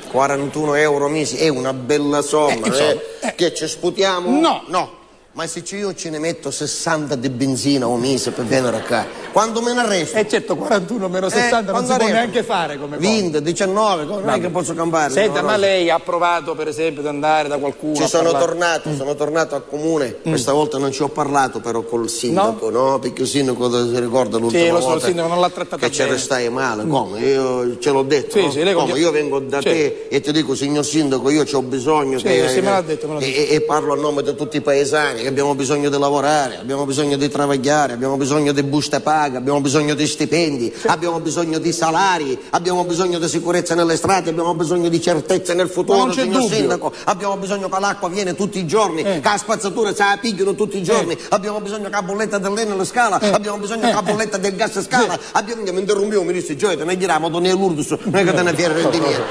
41 euro mesi è una bella somma, Che ci sputiamo? No. No. Ma se io ce ne metto 60 di benzina o mese per venire qua, quando me ne arresto? Certo, 41 meno 60 non si può neanche fare come cosa. 20, 19, non è che posso campare. Senta, ma lei ha provato per esempio ad andare da qualcuno? Ci sono tornato al comune, questa volta non ci ho parlato però col sindaco, no? Perché il sindaco si ricorda l'ultima volta. Sì, il sindaco non l'ha trattato bene. Che ci restai male, come? Io ce l'ho detto, no? Come? Io vengo da te e ti dico, signor sindaco, io ho bisogno me l'ha detto. E parlo a nome di tutti i paesani, che abbiamo bisogno di lavorare, abbiamo bisogno di travagliare, abbiamo bisogno di buste paga, abbiamo bisogno di stipendi, abbiamo bisogno di salari, abbiamo bisogno di sicurezza nelle strade, abbiamo bisogno di certezza nel futuro, signor sindaco, abbiamo bisogno che l'acqua viene tutti i giorni, che la spazzatura se la pigliano tutti i giorni, abbiamo bisogno che la bolletta dell'Enel scala, abbiamo bisogno che la bolletta del gas scala, mi interrompiamo, mi disse, Gioia, te ne giriamo, non è l'Urdus, non è che te ne fiere di niente.